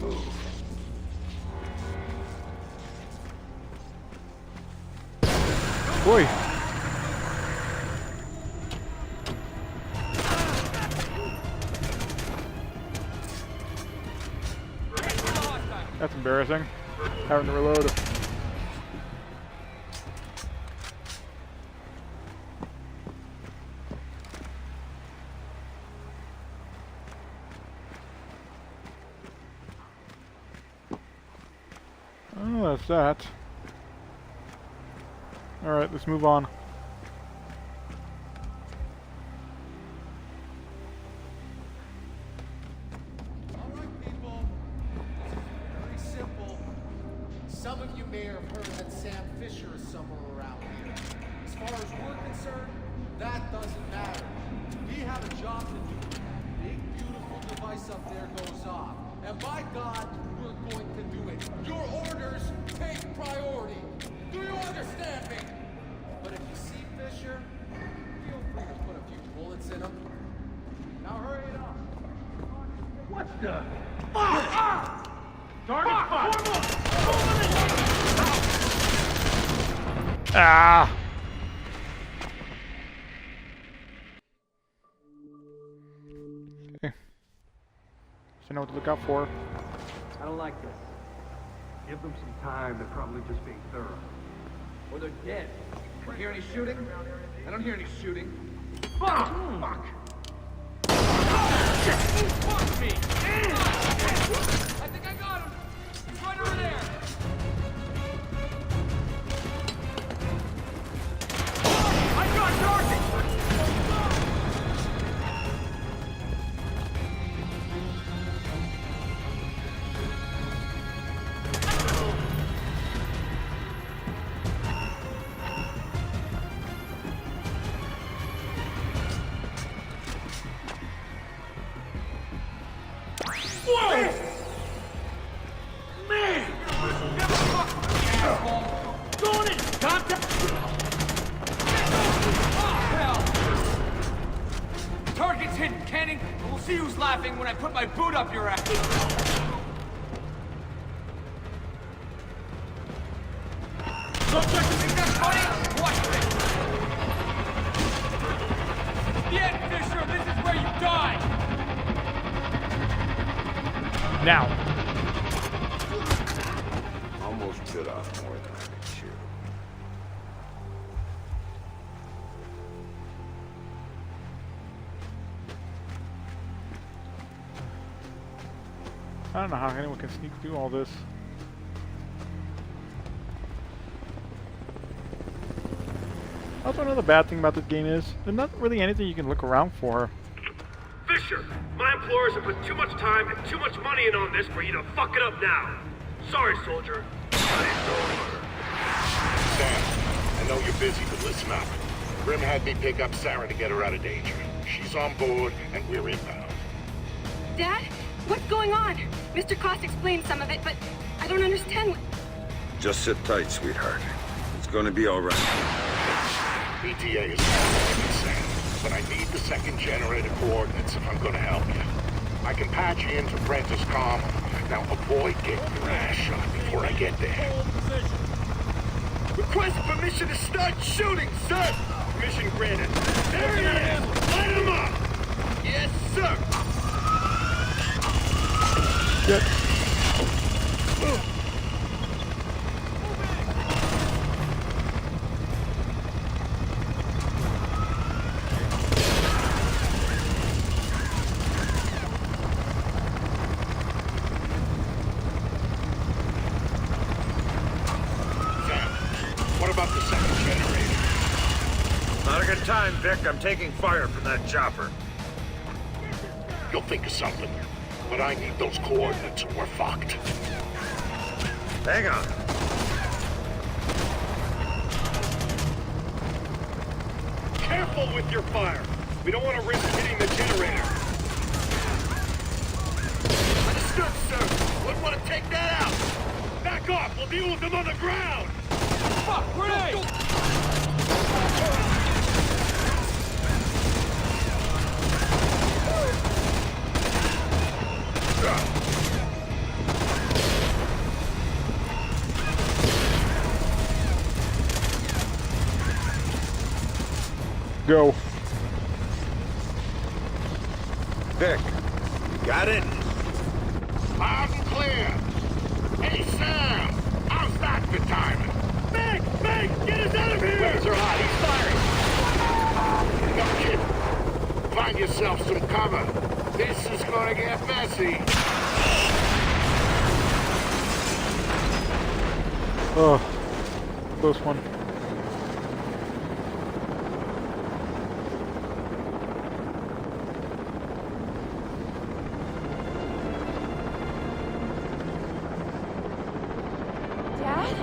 move. Boy. That's embarrassing. Having to reload. Oh, that's that. Alright, let's move on. Alright, people. Very simple. Some of you may have heard that Sam Fisher is somewhere around here. As far as we're concerned, that doesn't matter. We have a job to do. Big, beautiful device up there goes off. And by God, we're going to do it. Your orders take priority. Do you understand me? But if you see Fisher, feel free to put a few bullets in him. Now hurry it up. What the? Target spot! Ah! Okay. So know what to look out for. I don't like this. Give them some time. They're probably just being thorough. Or they're dead. You hear any shooting? I don't hear any shooting. Fuck! Fuck! Fuck me! I think I got him! He's right over there! I got target! Target's hidden, Canning. We'll see who's laughing when I put my boot up your ass. Think that's funny? Watch this. The end, Fisher. This is where you die. Now. Almost bit off more than I could chew. I don't know how anyone can sneak through all this. Also, another bad thing about this game is there's not really anything you can look around for. Fisher, my employers have put too much time and too much money in on this for you to fuck it up now. Sorry, soldier. Sam, I know you're busy, but listen up. Grim had me pick up Sarah to get her out of danger. She's on board, and we're inbound. Dad? What's going on? Mr. Cost explained some of it, but I don't understand what... Just sit tight, sweetheart. It's gonna be all right. PTA is calling me, Sam, but I need the second generator coordinates if I'm gonna help you. I can patch you into Prentice Comm. Now avoid getting your ass shot before I get there. Request permission to start shooting, sir! Mission granted. There he is! Light him up! Yes, sir! Yep. What about the second generator? Not a good time, Vic. I'm taking fire from that chopper. You'll think of something. But I need those coordinates or we're fucked. Hang on. Careful with your fire. We don't want to risk hitting the generator. Understood, sir. Wouldn't want to take that out. Back off. We'll deal with them on the ground. Fuck, grenade! go. Vic, you got it? Loud and clear. Hey, Sam! How's that for timing? Meg! Meg! Get us out of here! Weapons are hot. He's firing. No kid. Find yourself some cover. This is gonna get messy. Oh, close one. Dad?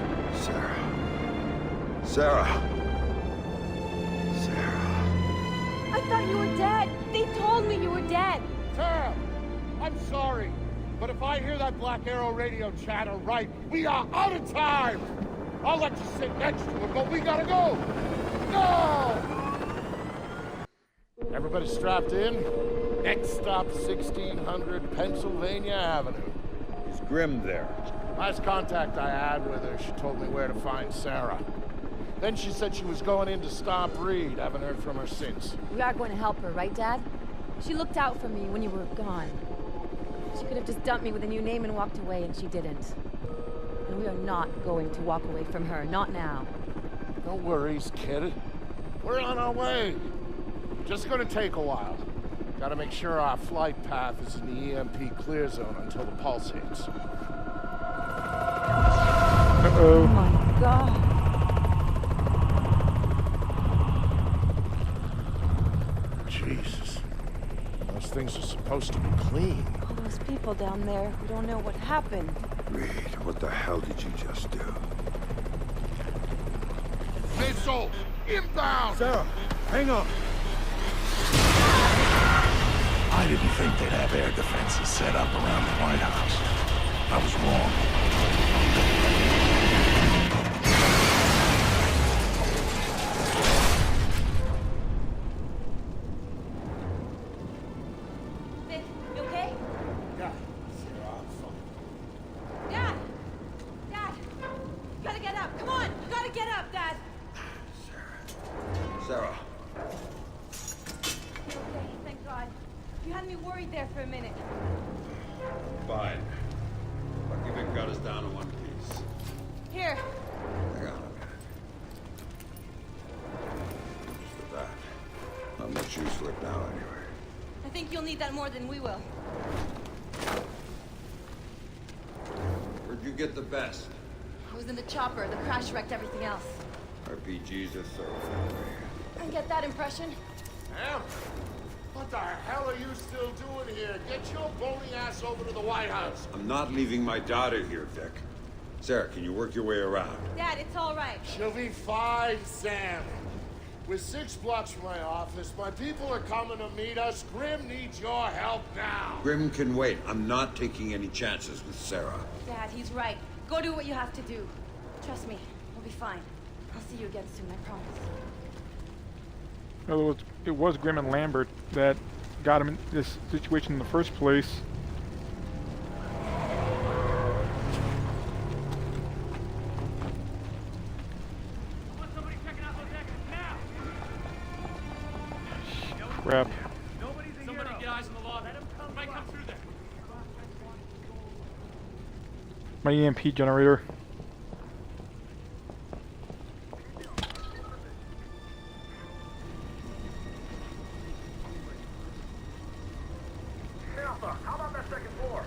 Sarah. I thought you were dead. They told me you were dead. Tara, I'm sorry, but if I hear that Black Arrow radio chatter right, we are out of time! I'll let you sit next to him, but we gotta go! Go! Everybody strapped in? Next stop, 1600 Pennsylvania Avenue. Is Grim there? Last contact I had with her, she told me where to find Sarah. Then she said she was going in to stop Reed. Haven't heard from her since. We are going to help her, right, Dad? She looked out for me when you were gone. She could have just dumped me with a new name and walked away, and she didn't. And we are not going to walk away from her, not now. No worries, kid. We're on our way. Just gonna take a while. Gotta make sure our flight path is in the EMP clear zone until the pulse hits. Uh-oh. Oh my God. Jesus. Those things are supposed to be clean. All those people down there who don't know what happened. Reed, what the hell did you just do? Missile! Inbound! Sarah, hang on. I didn't think they'd have air defenses set up around the White House. I was wrong. Vic, you okay? Yeah, Sarah, I'm fine. Dad! Dad! You gotta get up. Come on! You gotta get up, Dad! Sarah. Okay, thank God. You had me worried there for a minute. Fine. Lucky Vic got us down to one piece. Here. Hang on a minute. What's that? Not much use for it now, anyway. I think you'll need that more than we will. Where'd you get the best? I was in the chopper. The crash wrecked everything else. RPGs are thoroughfare. I get that impression. Em, what the hell are you still doing here? Get your bony ass over to the White House. I'm not leaving my daughter here, Vic. Sarah, can you work your way around? Dad, it's all right. She'll be fine, Sam. We're 6 blocks from my office. My people are coming to meet us. Grim needs your help now. Grim can wait. I'm not taking any chances with Sarah. Dad, he's right. Go do what you have to do. Trust me, we'll be fine. I'll see you again soon, I promise. Well, it was Grim and Lambert that got him in this situation in the first place. Crap. Somebody get eyes on the lobby. Might come through there. My EMP generator. How about that second floor?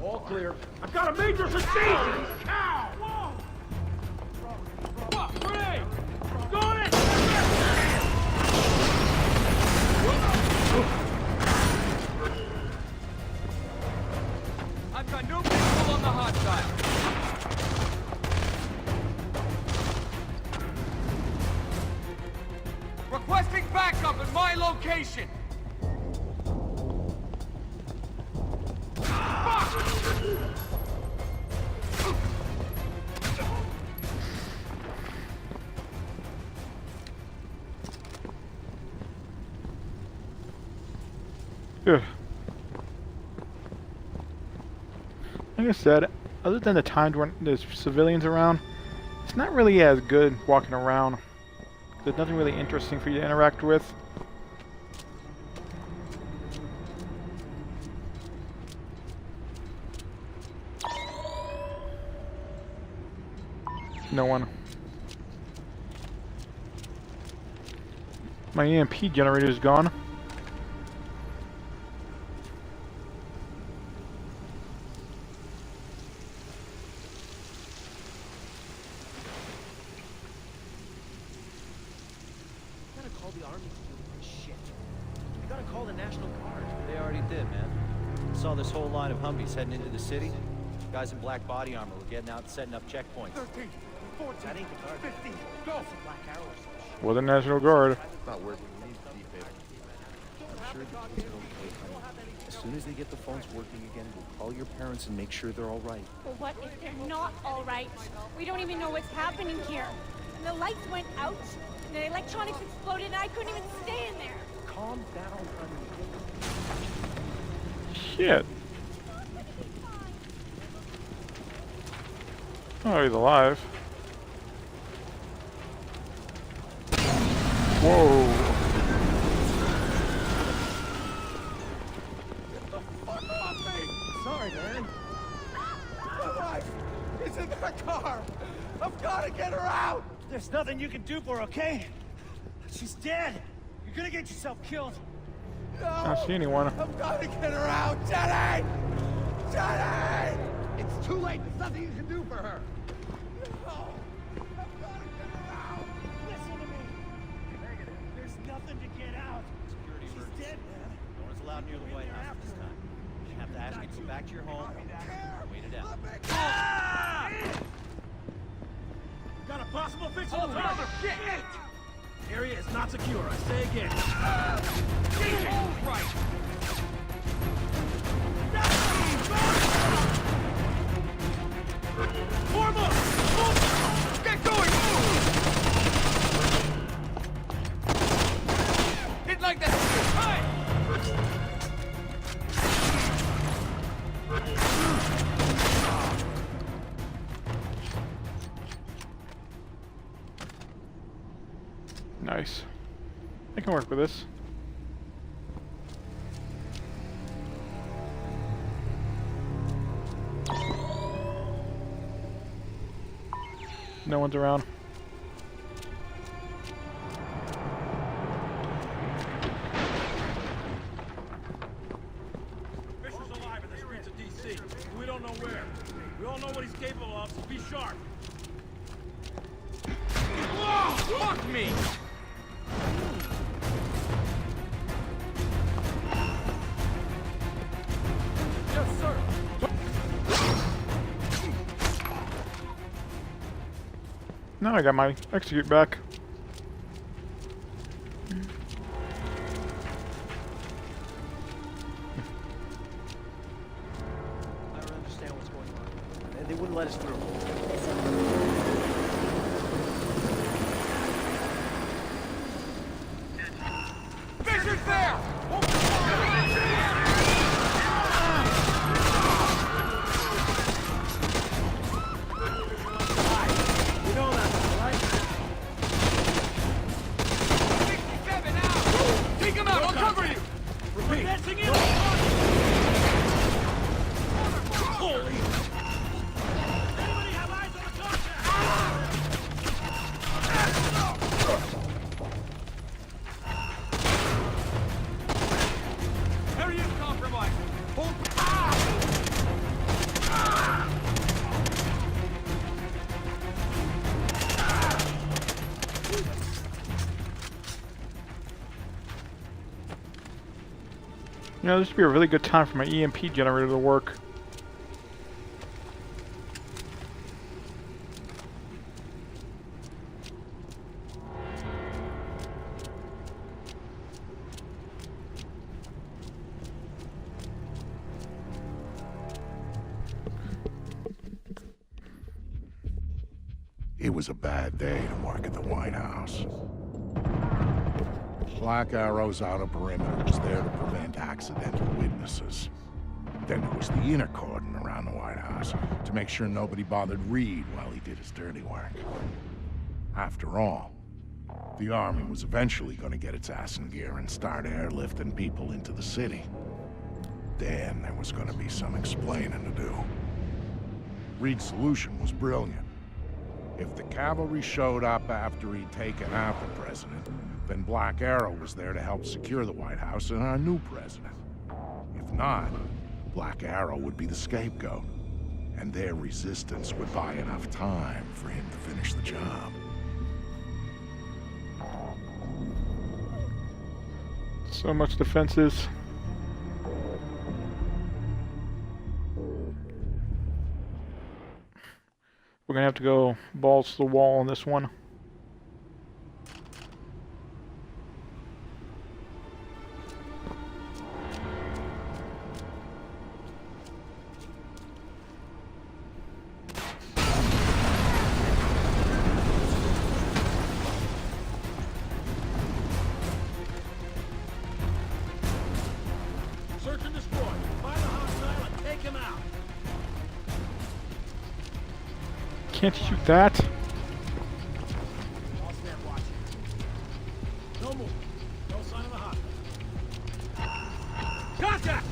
All clear. I've got a major suspicion! Fuck, grenade! Got it! I've got no visual on the hot side. Requesting backup at my location. Ugh. Like I said, other than the times when there's civilians around, it's It's not really as good walking around. There's nothing really interesting for you to interact with. No one. My EMP generator is gone. We gotta call the army to do this shit. We gotta call the National Guard. They already did, man. Saw this whole line of Humvees heading into the city. Guys in black body armor were getting out and setting up checkpoints. 13, 14, That ain't the guard. 15, go! That's a Black Arrow or some shit. Well, the National Guard. Not working. We need to keep it. I'm sure the kids are okay, honey. As soon as they get the phones working again, we'll call your parents and make sure they're all right. Well, what if they're not all right? We don't even know what's happening here. And the lights went out, and the electronics exploded, and I couldn't even stay in there. Calm down, honey. Shit. Oh, he's alive. Whoa. Fuck off me! Sorry, man. My wife is in that car! I've gotta get her out! There's nothing you can do for her, okay? She's dead. You're gonna get yourself killed. No! I don't see anyone. I've gotta get her out! Jenny! Jenny! It's too late. There's nothing you can do for her. No! I've gotta get her out! Listen to me. Negative. There's nothing to get out. Security emergency. She's dead, man. No one's allowed near the White House this time. You have to ask you to go back to your home and wait it out. Ah! Got a possible fixable Holy target! shit! Area is not secure, I say again. Jesus Christ! Form up! Get going! Didn't like that. Hey! Nice. I can work with this. No one's around. Fisher's alive in the streets of D.C. We don't know where. We all know what he's capable of, so be sharp. Whoa! Fuck me! Yes, sir. Now I got my execute back. I don't understand what's going on. They wouldn't let us through. Fisher's there! You know that, right? 67 out! Take him out! I'll cover you! Repeat. Dancing in! Holy! Anybody have eyes on the contact? Area is compromised. Hold. You know, this would be a really good time for my EMP generator to work. It was a bad day to work at the White House. Black Arrow's outer perimeter was there to prevent accidental witnesses. Then there was the inner cordon around the White House to make sure nobody bothered Reed while he did his dirty work. After all, the Army was eventually going to get its ass in gear and start airlifting people into the city. Then there was going to be some explaining to do. Reed's solution was brilliant. If the cavalry showed up after he'd taken out the president, then Black Arrow was there to help secure the White House and our new president. If not, Black Arrow would be the scapegoat, and their resistance would buy enough time for him to finish the job. So much defenses. We're gonna have to go balls to the wall on this one. Search and destroy. Find the hostile and take him out. Can't you shoot that? I'll stand watching. No move. No sign of a hostile. Contact!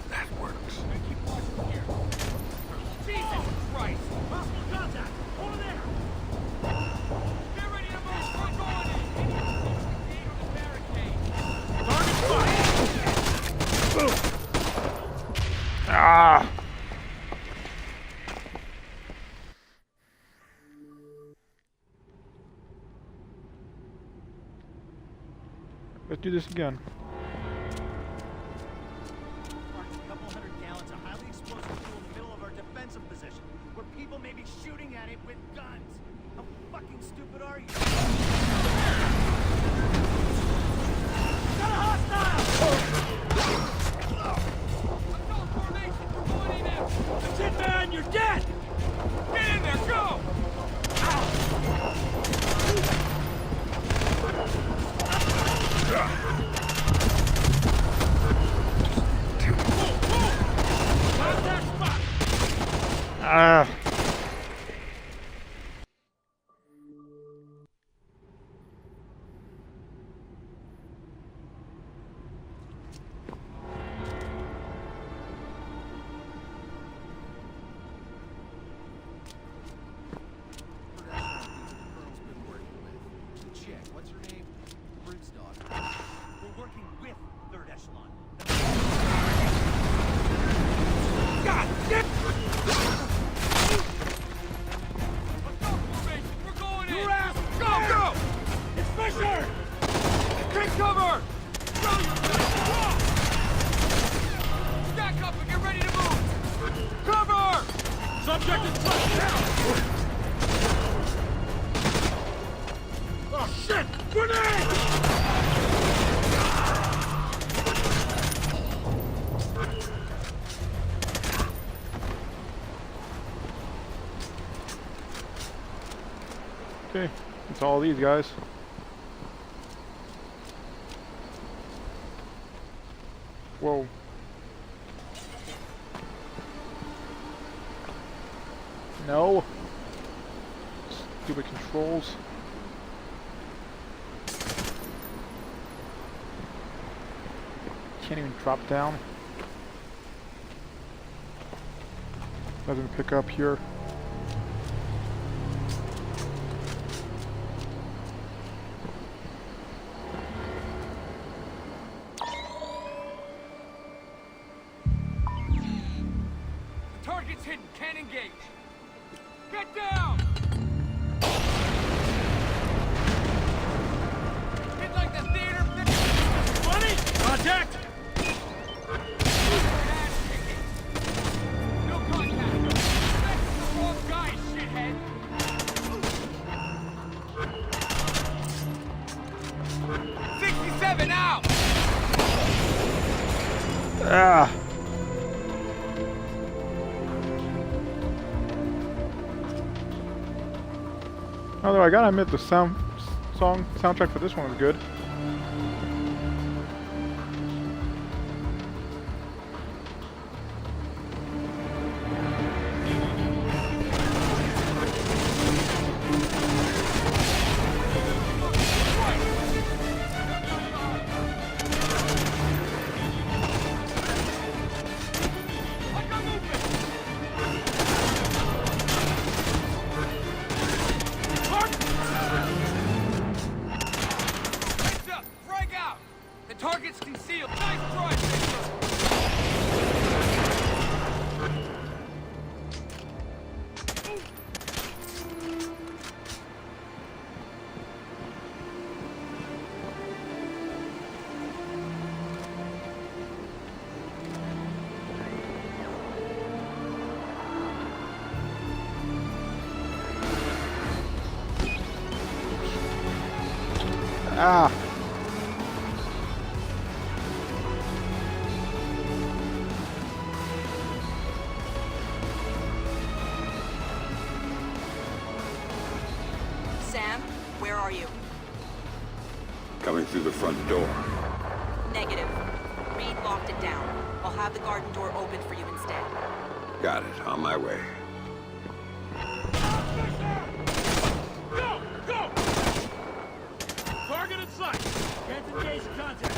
That works. Keep watching here. Jesus Christ! Hostile contact! Over there! Get ready to move! We're going in! Need on the barricade! Target fire! Ah! Let's do this again. Parked a couple hundred gallons of highly explosive fuel in the middle of our defensive position, where people may be shooting at it with guns. How fucking stupid are you? Got a hostile! Assault formation! We're going in now! That's it, man! You're dead! Get in there! Go! Contact spot! Ah! Check. What's her name? Brute's daughter. We're working with Third Echelon. God damn! Assault formation! We're going in! Your ass! Go! Go! It's Fisher! Take cover! Throw your Stack up and get ready to move! Cover! Subject is touched down! Oh shit! Grenade! Okay, it's all these guys. Whoa. No. Stupid controls. Can't even drop down. Doesn't pick up here. Target's hidden. Can't engage. Get down! Hit like the theater. Funny! Contact! No contact. That's the wrong guy, shithead. 67 out. Ah! Although I gotta admit, the soundtrack for this one was good. Target's concealed. Nice try, Victor. Ah. Sam, where are you? Coming through the front door. Negative. Reed locked it down. I'll have the garden door open for you instead. Got it. On my way. Go! Go! Target in sight. Can't engage contact.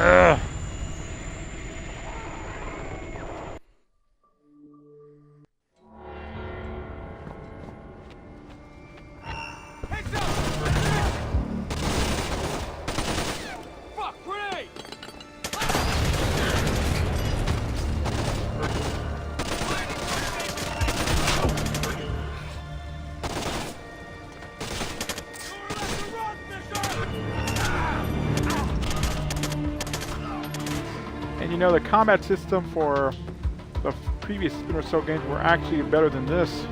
Ugh. Heads up! Fuck, grenade! And you know, the combat system for the previous Splinter Cell games were actually better than this.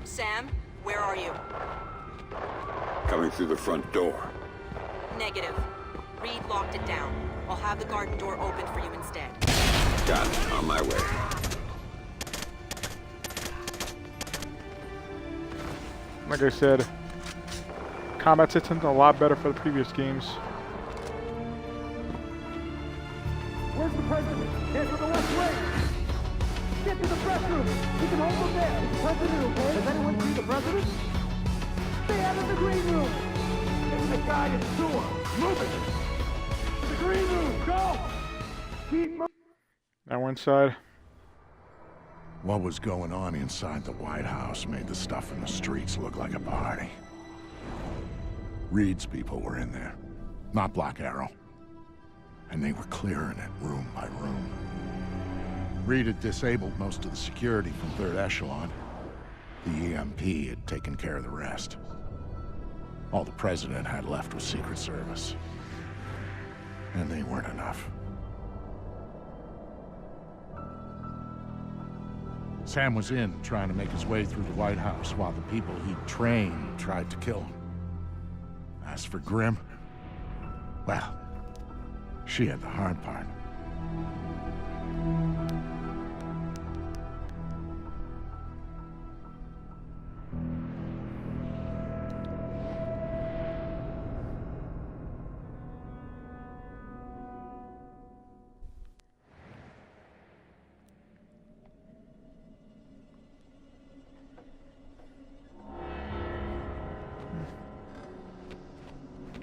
Sam, where are you? Coming through the front door. Negative. Reed locked it down. I'll have the garden door open for you instead. Got it. On my way. Like I said, combat system's a lot better for the previous games. Where's the president? Head for the west wing. Get to the press room. You can hold them there. Is the president okay? Does anyone see the president? Stay out of the green room. Get the guy in the sewer. Move it. To the green room. Go. Keep moving. Now we're inside. What was going on inside the White House made the stuff in the streets look like a party. Reed's people were in there, not Black Arrow. And they were clearing it room by room. Reed had disabled most of the security from Third Echelon. The EMP had taken care of the rest. All the President had left was Secret Service. And they weren't enough. Sam was in, trying to make his way through the White House, while the people he'd trained tried to kill him. As for Grim, well, she had the hard part.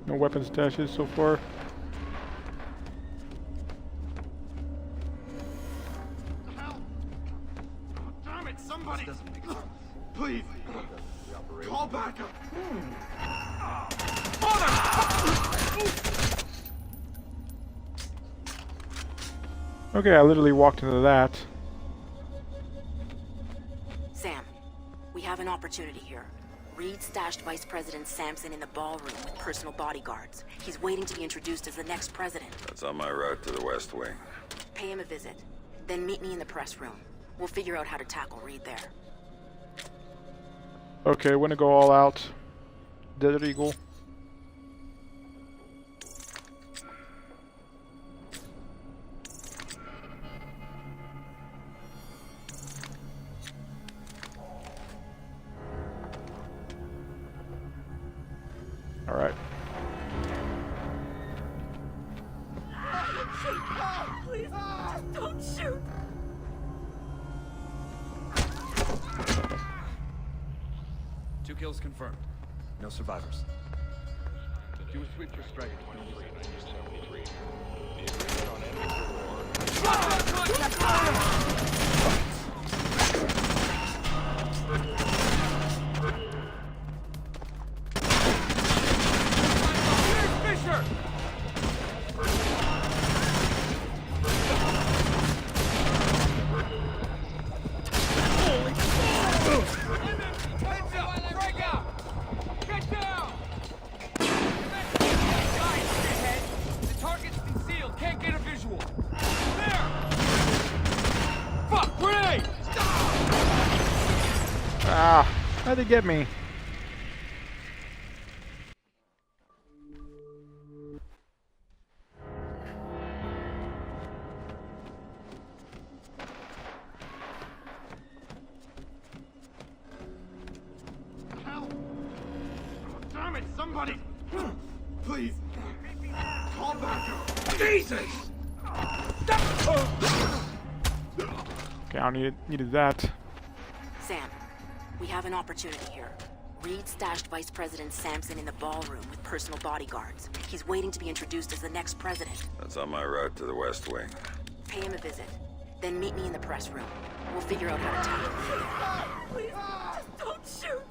No weapon stashes so far. Damn it, somebody! Please! Call backup! Okay, I literally walked into that. Sam, we have an opportunity here. Reed stashed Vice President Sampson in the ballroom with personal bodyguards. He's waiting to be introduced as the next president. That's on my route to the West Wing. Pay him a visit. Then meet me in the press room. We'll figure out how to tackle Reed there. Okay, wanna go all out. Desert Eagle. Alright. Please, just don't shoot. Two kills confirmed. No survivors. Do a sweep for strike 23. Fisher! Ah, how'd they get me? Damn it, somebody! Please! Call back! Jesus! Okay, I needed that. Sam, we have an opportunity here. Reed stashed Vice President Sampson in the ballroom with personal bodyguards. He's waiting to be introduced as the next president. That's on my route to the West Wing. Pay him a visit. Then meet me in the press room. We'll figure out how to tackle him. Please, just don't shoot.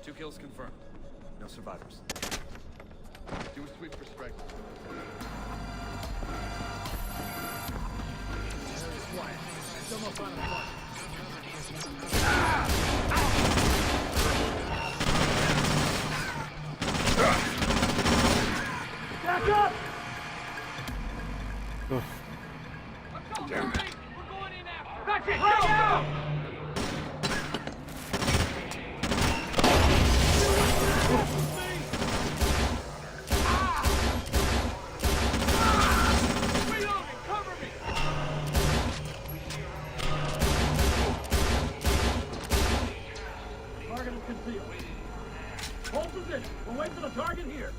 Two kills confirmed. No survivors. Do a sweep for strike. Back up! Damn it. We're going in after. That's it! Right now! Target is concealed. Hold position. We'll wait for the target here.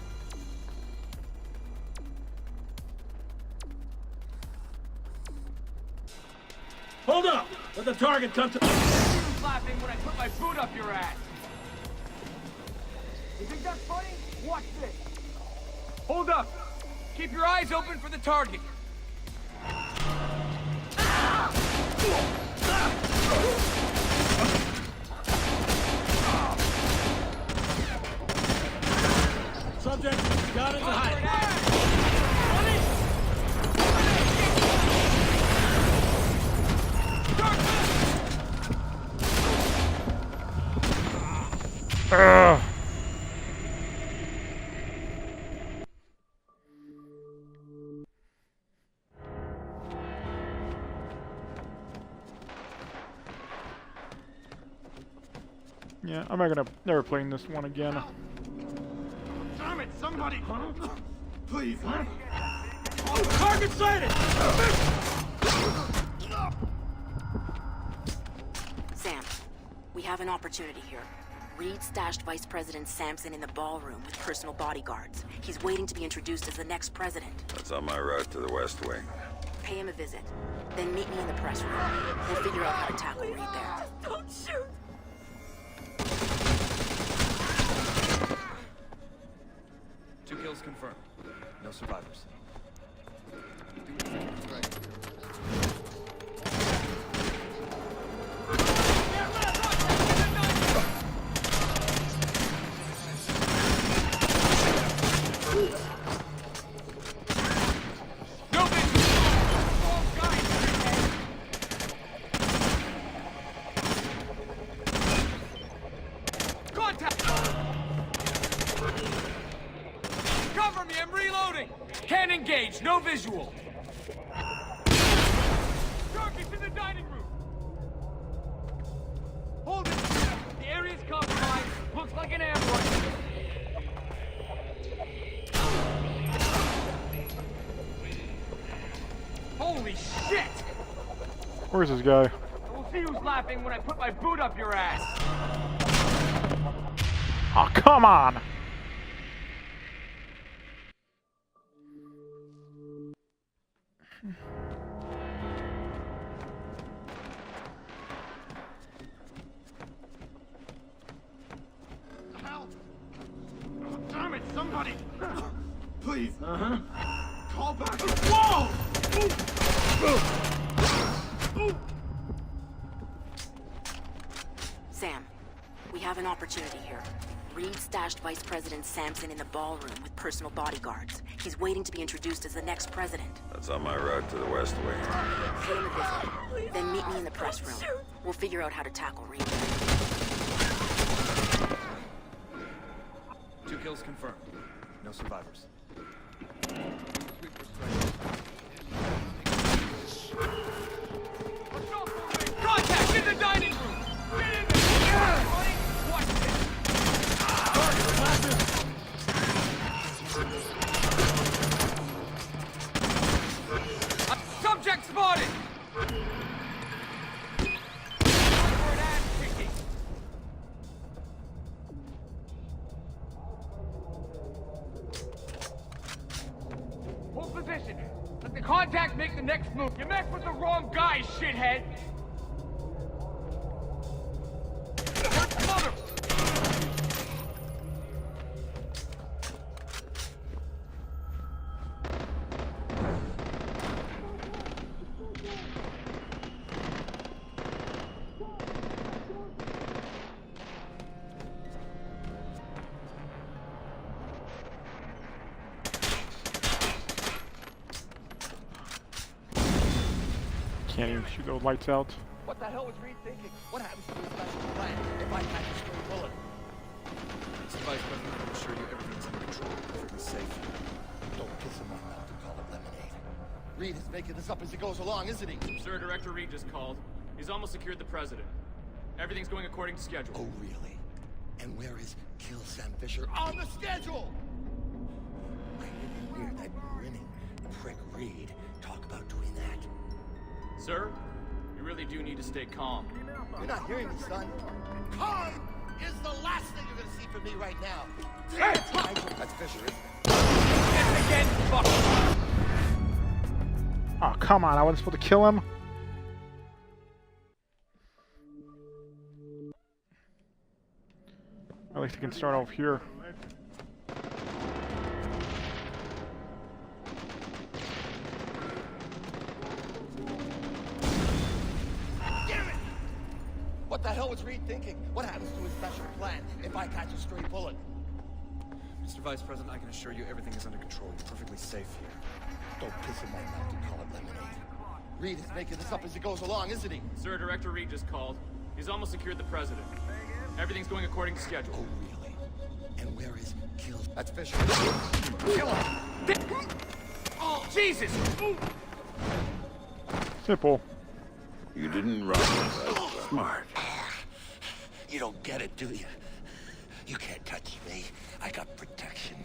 Hold up! Let the target come to... You was laughing when I put my boot up your ass. You think that's funny? Watch this. Hold up. Keep your eyes open for the target. Subject, got into hiding. Yeah, I'm never playing this one again. Damn it, somebody! Please! Target sighted! Sam, we have an opportunity here. Reed stashed Vice President Sampson in the ballroom with personal bodyguards. He's waiting to be introduced as the next president. That's on my route to the West Wing. Pay him a visit. Then meet me in the press room. We'll figure out how to tackle Reed there. Don't shoot. Two kills confirmed. No survivors. Contact! Cover me, I'm reloading! Can't engage, no visual. Target's in the dining room! Hold it! The area's compromised. Looks like an ambush. Holy shit! Where's this guy? We'll see who's laughing when I put my boot up your ass. Oh, come on! Help! Damn it, somebody! Please! Call back! Whoa! Sam, we have an opportunity here. Reed stashed Vice President Sampson in the ballroom with personal bodyguards. He's waiting to be introduced as the next president. That's on my route to the West Wing. Pay him a visit. Then meet me in the press room. We'll figure out how to tackle Reed. 2 kills confirmed. No survivors. Contact in the dining room! Get in there! Watch this! Subject spotted! Forward ass kicking. Hold position. Let the contact make the next move. You messed with the wrong guy, shithead! Mother! Can't even shoot those lights out. What the hell was Reed thinking? What happens to his special plan if I catch a stray bullet? Mr. Vice President, I can assure you everything's under control. Perfectly safe. Don't piss him off enough to call it lemonade. Reed is making this up as he goes along, isn't he? Sir, Director Reed just called. He's almost secured the president. Everything's going according to schedule. Oh, really? And where is Kill Sam Fisher on the schedule? I didn't hear that grinning prick Reed talk about doing that. Sir, you really do need to stay calm. You're not hearing me, son. Calm is the last thing you're gonna see from me right now. Hey! I know that's Fisher, isn't it? Yes, again, fuck! Oh, come on. I wasn't supposed to kill him. At least I can start off here. What the hell was Reed thinking? What happens to his special plan if I catch a stray bullet? Mr. Vice President, I can assure you everything is under control. You're perfectly safe here. Don't piss him off to call it lemonade. Reed is making this up as he goes along, isn't he? Sir, Director Reed just called. He's almost secured the president. Everything's going according to schedule. Oh, really? And where is Kill? That's Fisher. Kill him! Oh, Jesus! Simple. You didn't run. That's smart. You don't get it, do you? You can't touch me. I got protection.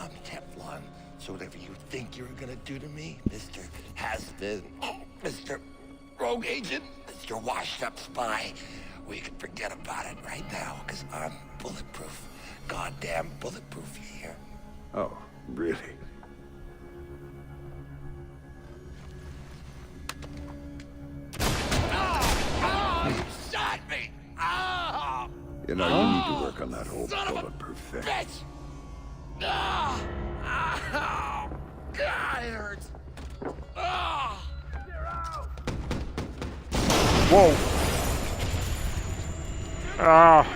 I'm Teflon. So whatever you think you're gonna do to me, Mr. Has-Been, Mr. Rogue Agent, Mr. Washed-Up Spy, we can forget about it right now, because I'm bulletproof. Goddamn bulletproof, you hear? Oh, really? Oh, you shot me! Oh! You know, you need to work on that whole Son of a bulletproof thing. bitch! Ah! Oh! God, it hurts! Ah! Whoa. Ah.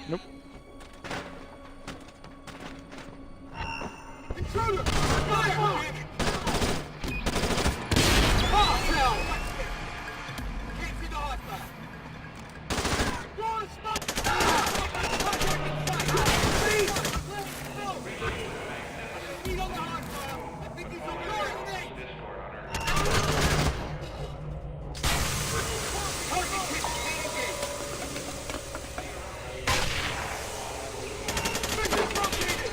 Nope. Intruder! Fire! Oh, hell! Can't see the hostile. Door is stuck! Need on the hostile. I think he's on your state. Target hit engaged. Mission located.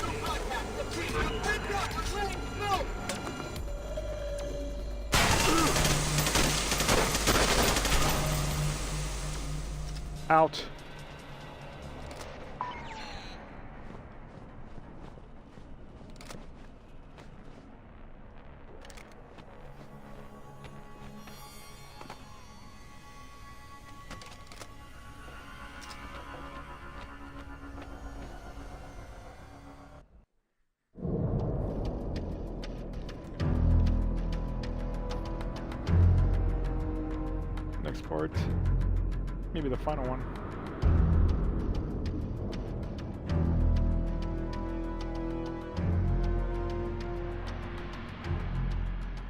No contact. Heads up. I'm laying smoke. Out. Next part. Maybe the final one.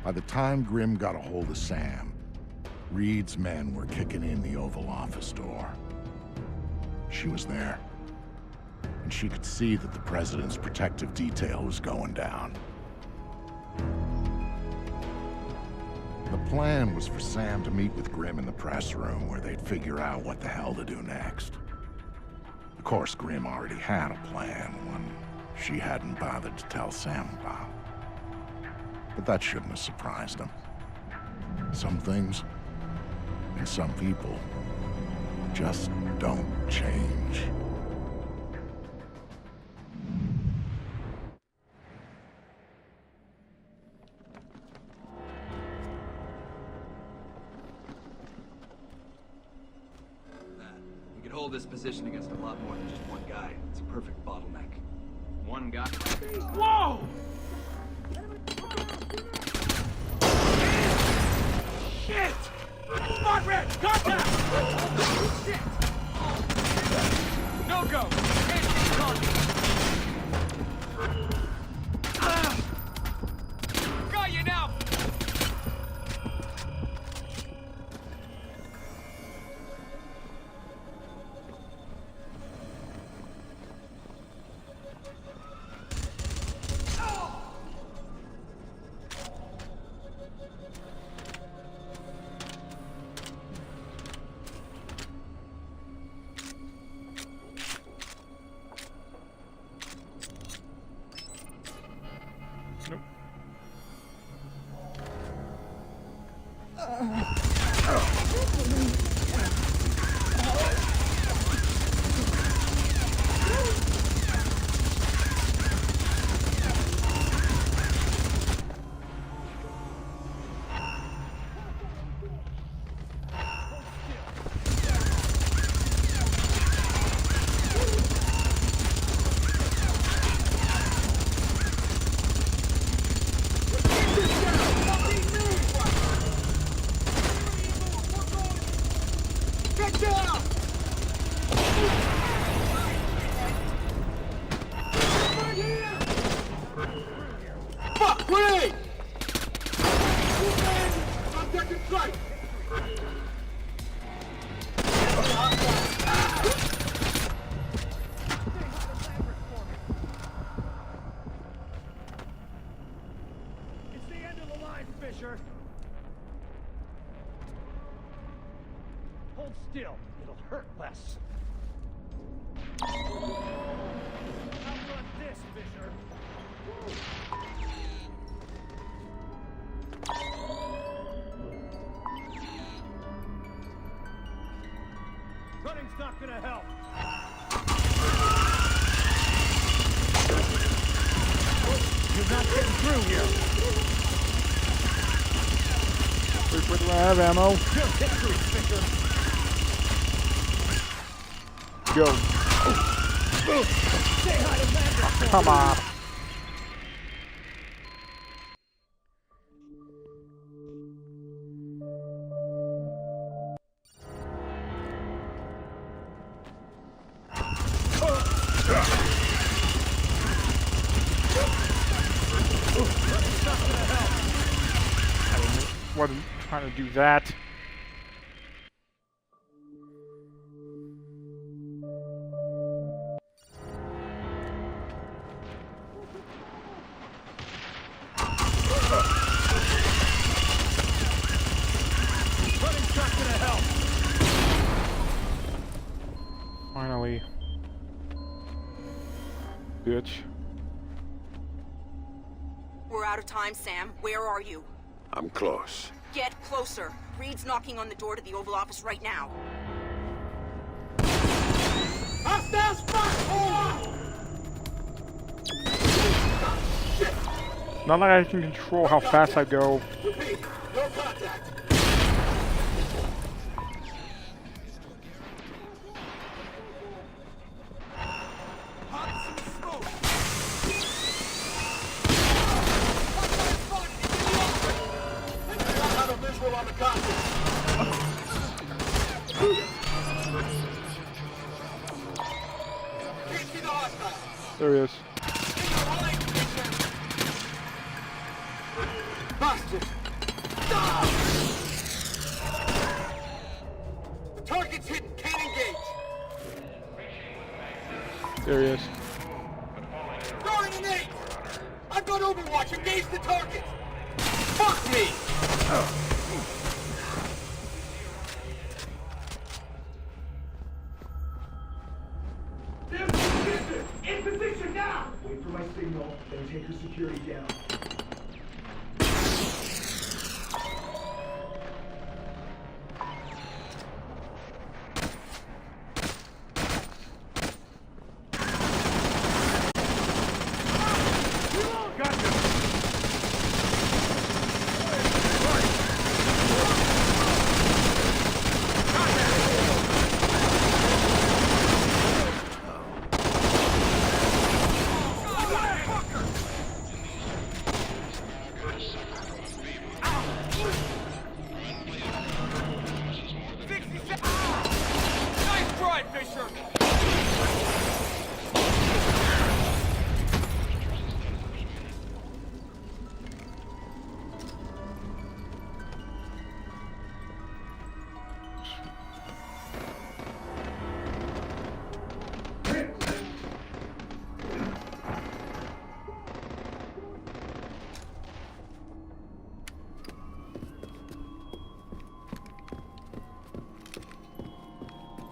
By the time Grimm got a hold of Sam, Reed's men were kicking in the Oval Office door. She was there, and she could see that the president's protective detail was going down. The plan was for Sam to meet with Grimm in the press room where they'd figure out what the hell to do next. Of course, Grimm already had a plan, one she hadn't bothered to tell Sam about. But that shouldn't have surprised him. Some things, and some people, just don't change. We could hold this position against a lot more than just one guy. It's a perfect bottleneck. One guy. Whoa! Shit! Spot red! Contact! Shit! No go! Can't see target! Got you now! Fuck, grenade! Contact in sight! It's the end of the line, Fisher. Hold still. It'll hurt less. Outrun this, Fisher. Running's not gonna help. You're not getting through here. Where do I have ammo? Good victory, Fisher. Go. Say hi to Lambert. Come on. I wasn't trying to do that. Finally. Bitch. We're out of time, Sam. Where are you? I'm close. Get closer. Reed's knocking on the door to the Oval Office right now. Hostile spot! Not like I can control how fast I go. Repeat, no contact. On the contact. Can't see the hostile. There he is. Hostage. Stop! The target's hidden. Can't engage. There he is. Throwing an eight. I've got Overwatch. Engage the target. Fuck me. In position now! Wait for my signal, then take your security down.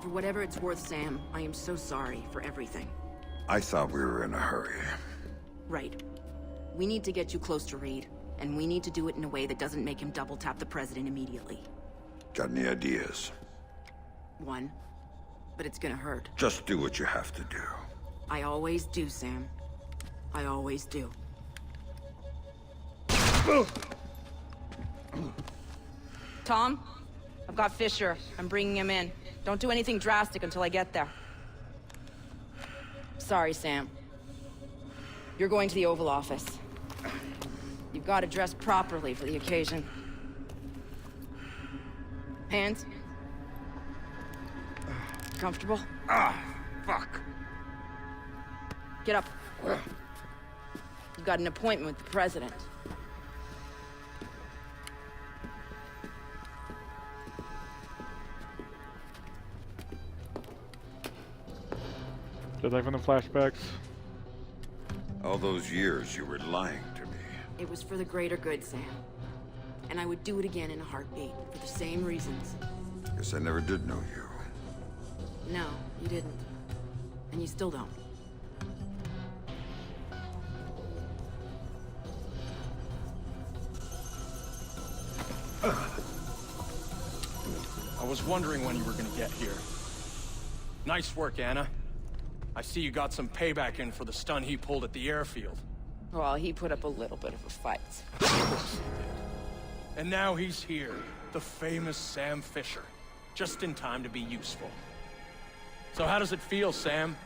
For whatever it's worth, Sam, I am so sorry for everything. I thought we were in a hurry. Right. We need to get you close to Reed, and we need to do it in a way that doesn't make him double-tap the president immediately. Got any ideas? One. But it's gonna hurt. Just do what you have to do. I always do, Sam. I always do. Tom? I've got Fisher. I'm bringing him in. Don't do anything drastic until I get there. Sorry, Sam. You're going to the Oval Office. You've got to dress properly for the occasion. Hands? Comfortable? Fuck. Get up. You've got an appointment with the president. Just like from the flashbacks. All those years you were lying to me. It was for the greater good, Sam. And I would do it again in a heartbeat, for the same reasons. Guess I never did know you. No, you didn't. And you still don't. I was wondering when you were gonna get here. Nice work, Anna. I see you got some payback in for the stun he pulled at the airfield. Well, he put up a little bit of a fight. And now he's here, the famous Sam Fisher, just in time to be useful. So how does it feel, Sam?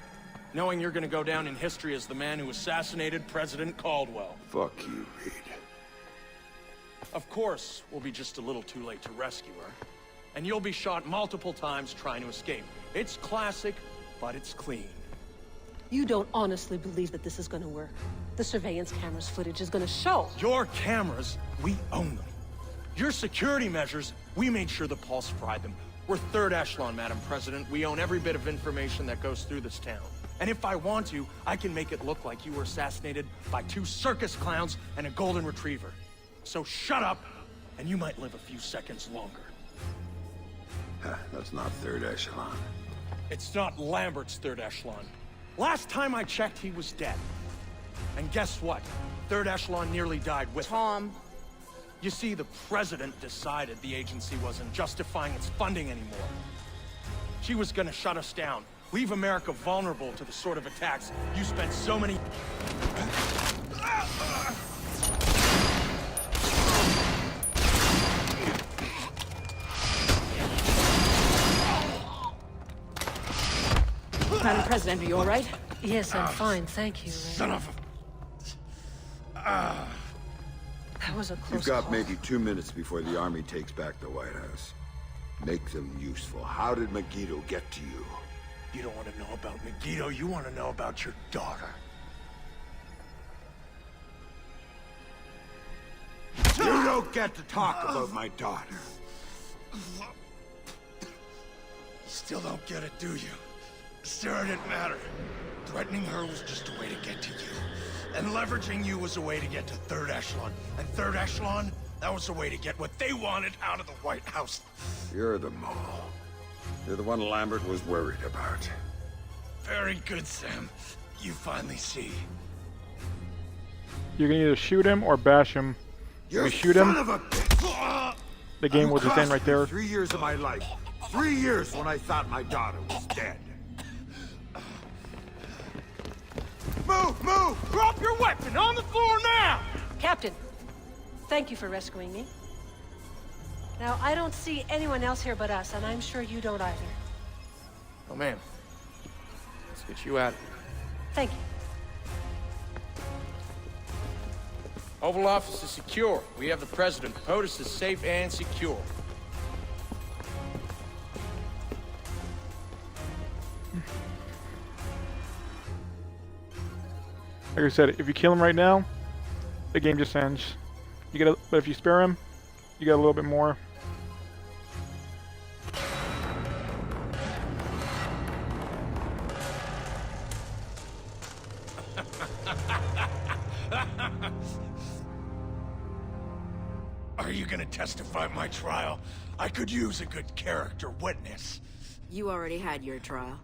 Knowing you're gonna go down in history as the man who assassinated President Caldwell. Fuck you, Reed. Of course, we'll be just a little too late to rescue her. And you'll be shot multiple times trying to escape. It's classic, but it's clean. You don't honestly believe that this is gonna work. The surveillance cameras footage is gonna show. Your cameras, we own them. Your security measures, we made sure the Pulse fried them. We're third echelon, Madam President. We own every bit of information that goes through this town. And if I want to, I can make it look like you were assassinated by 2 circus clowns and a golden retriever. So shut up, and you might live a few seconds longer. That's not third echelon. It's not Lambert's third echelon. Last time I checked, he was dead. And guess what? Third echelon nearly died with him. You see, the president decided the agency wasn't justifying its funding anymore. She was gonna shut us down, leave America vulnerable to the sort of attacks you spent so many... Madam President, are you all right? Yes, I'm fine, thank you. Son of a... That was a close You've got call. maybe 2 minutes before the army takes back the White House. Make them useful. How did Megiddo get to you? You don't want to know about Megiddo, you want to know about your daughter. You don't get to talk about my daughter. Still don't get it, do you? Sarah didn't matter. Threatening her was just a way to get to you. And leveraging you was a way to get to third echelon. And third echelon, that was a way to get what they wanted out of the White House. You're the mole. You're the one Lambert was worried about. Very good, Sam. You finally see. You can either shoot him or bash him. If you shoot him, the game will just end right there. 3 years of my life. 3 years when I thought my daughter was dead. Move! Move! Drop your weapon on the floor now! Captain, thank you for rescuing me. Now, I don't see anyone else here but us, and I'm sure you don't either. Oh, man. Let's get you out of here. Thank you. Oval Office is secure. We have the President. POTUS is safe and secure. Like I said, if you kill him right now, the game just ends. You get, but if you spare him, you get a little bit more. Are you gonna testify at my trial? I could use a good character witness. You already had your trial.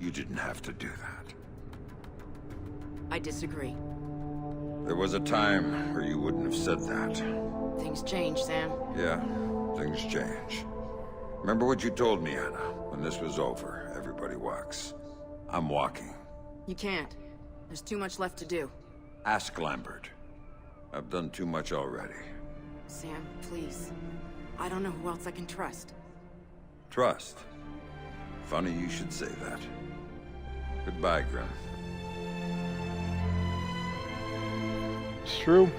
You didn't have to do that. I disagree. There was a time where you wouldn't have said that. Things change, Sam. Yeah, things change. Remember what you told me, Anna. When this was over, everybody walks. I'm walking. You can't. There's too much left to do. Ask Lambert. I've done too much already. Sam, please. I don't know who else I can trust. Trust? Funny you should say that. Goodbye, Grim. It's true.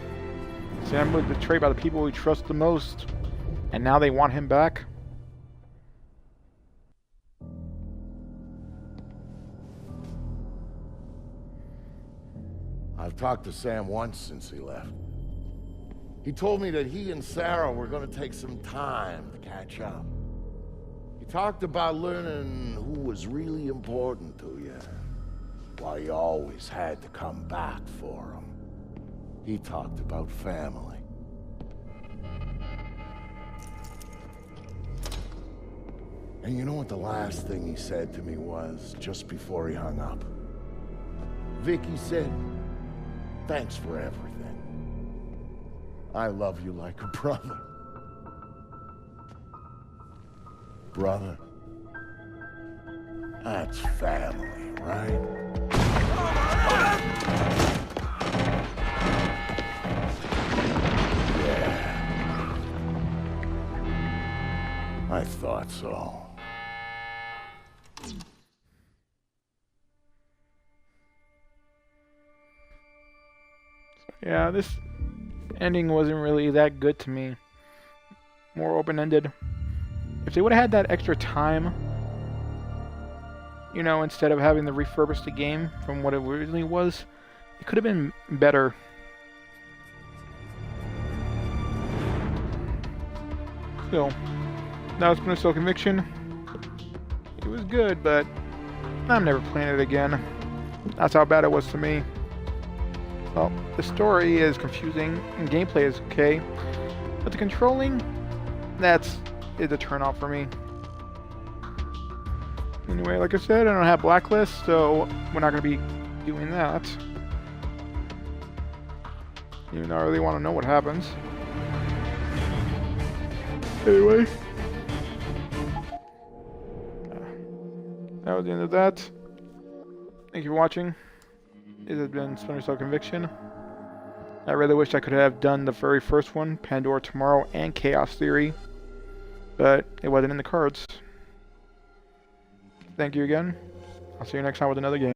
Sam was betrayed by the people he trusts the most, and now they want him back. I've talked to Sam once since he left. He told me that he and Sarah were going to take some time to catch up. He talked about learning who was really important to you, why you always had to come back for him. He talked about family. And you know what the last thing he said to me was, just before he hung up? Vicky said, "Thanks for everything. I love you like a brother." Brother, that's family, right? Yeah. I thought so. Yeah, this ending wasn't really that good to me. More open-ended. If they would have had that extra time, you know, instead of having to refurbish the game from what it originally was, it could have been better. Still, that was Splinter Cell Conviction. It was good, but I'm never playing it again. That's how bad it was to me. Well, the story is confusing, and gameplay is okay, but the controlling, is a turn-off for me. Anyway, like I said, I don't have Blacklist, so we're not going to be doing that. Even though I really want to know what happens. Anyway. That was the end of that. Thank you for watching. This has been Splinter Cell Conviction. I really wish I could have done the very first one, Pandora Tomorrow and Chaos Theory, but it wasn't in the cards. Thank you again. I'll see you next time with another game.